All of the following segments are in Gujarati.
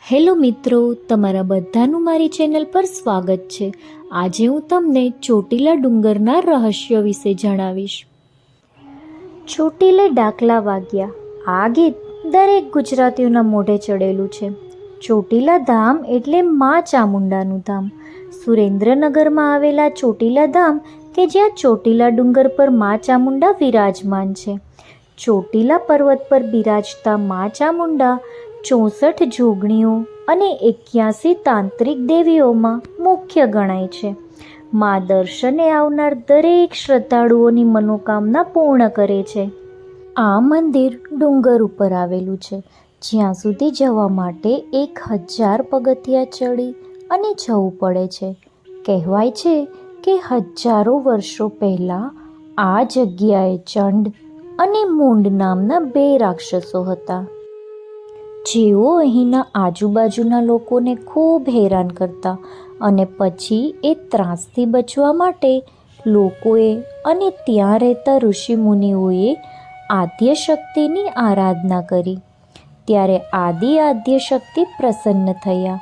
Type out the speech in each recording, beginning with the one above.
હેલો મિત્રો, તમારા બધાનું મારી ચેનલ પર સ્વાગત છે। આજે હું તમને ચોટીલા ડુંગરના રહસ્ય વિશે જણાવીશ। ચોટીલે ડાકલા વાગ્યા, આ ગીત દરેક ગુજરાતીઓના મોઢે ચડેલું છે। ચોટીલા ધામ એટલે મા ચામુંડાનું ધામ। સુરેન્દ્રનગરમાં આવેલા ચોટીલા ધામ કે જ્યાં ચોટીલા ડુંગર પર મા ચામુંડા વિરાજમાન છે। ચોટીલા પર્વત પર બિરાજતા મા ચામુંડા 64 જોગણીઓ અને 81 તાંત્રિક દેવીઓમાં મુખ્ય ગણાય છે। મા દર્શને આવનાર દરેક શ્રદ્ધાળુઓની મનોકામના પૂર્ણ કરે છે। આ મંદિર ડુંગર ઉપર આવેલું છે, જ્યાં સુધી જવા માટે 1000 પગથિયાં ચડી અને જવું પડે છે। કહેવાય છે કે હજારો વર્ષો પહેલાં આ જગ્યાએ ચંડ અને મૂંડ નામના 2 રાક્ષસો હતા, જેઓ અહીંના આજુબાજુના લોકોને ખૂબ હેરાન કરતા, અને પછી એ ત્રાસથી બચવા માટે લોકોએ અને ત્યાં રહેતા ઋષિમુનિઓએ આદ્યશક્તિની આરાધના કરી। ત્યારે આદ્યશક્તિ પ્રસન્ન થયા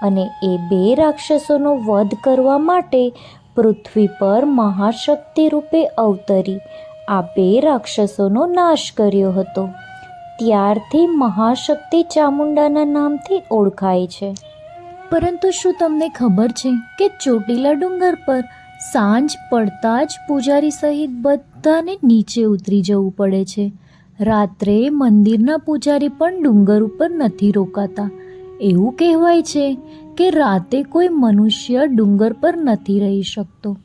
અને એ 2 રાક્ષસોનો વધ કરવા માટે પૃથ્વી પર મહાશક્તિ રૂપે અવતરી આ 2 રાક્ષસોનો નાશ કર્યો હતો। ત્યારથી મહાશક્તિ ચામુંડાના નામથી ઓળખાય છે। પરંતુ શું તમને ખબર છે કે ચોટીલા ડુંગર પર સાંજ પડતા જ પૂજારી સહિત બધાને નીચે ઉતરી જવું પડે છે। રાત્રે મંદિરના પૂજારી પણ ડુંગર ઉપર નથી રોકાતા। એવું કહેવાય છે કે રાતે કોઈ મનુષ્ય ડુંગર પર નથી રહી શકતો।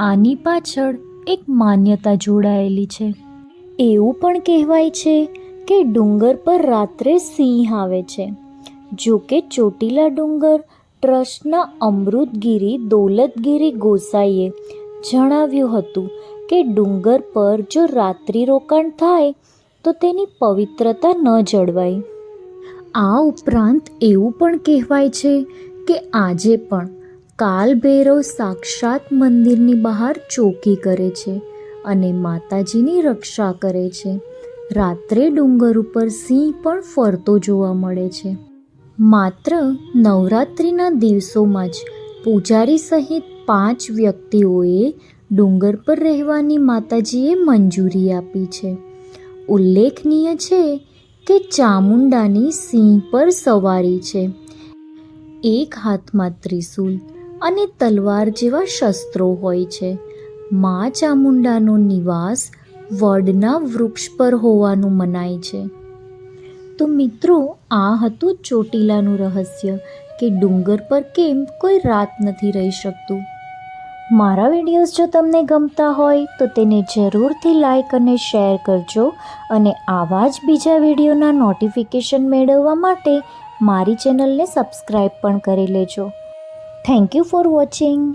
આની પાછળ એક માન્યતા જોડાયેલી છે। એવું પણ કહેવાય છે કે ડુંગર પર રાત્રે સિંહ આવે છે। જો કે ચોટીલા ડુંગર ટ્રસ્ટના અમૃતગીરી દોલતગીરી ગોસાઈએ જણાવ્યું હતું કે ડુંગર પર જો રાત્રિ રોકાણ થાય તો તેની પવિત્રતા ન જળવાય। આ ઉપરાંત એવું પણ કહેવાય છે કે આજે પણ કાલ ભૈરવ સાક્ષાત મંદિરની બહાર ચોકી કરે છે અને માતાજીની રક્ષા કરે છે। રાત્રે ડુંગર ઉપર સિંહ પણ ફરતો જોવા મળે છે। માત્ર નવરાત્રિના દિવસોમાં જ પૂજારી સહિત 5 વ્યક્તિઓએ ડુંગર પર રહેવાની માતાજીએ મંજૂરી આપી છે। ઉલ્લેખનીય છે કે ચામુંડાની સિંહ પર સવારી છે। એક હાથમાં ત્રિશૂલ અને તલવાર જેવા શસ્ત્રો હોય છે। મા ચામુંડાનો નિવાસ વડના વૃક્ષ પર હોવાનું મનાય છે। તો મિત્રો, આ હતું ચોટીલાનું રહસ્ય કે ડુંગર પર કેમ કોઈ રાત નથી રહી શકતું। મારા વિડીયોઝ જો તમને ગમતા હોય તો તેને જરૂરથી લાઈક અને શેર કરજો, અને આવા જ બીજા વિડીયોના નોટિફિકેશન મેળવવા માટે મારી ચેનલને સબસ્ક્રાઈબ પણ કરી લેજો। Thank you for watching.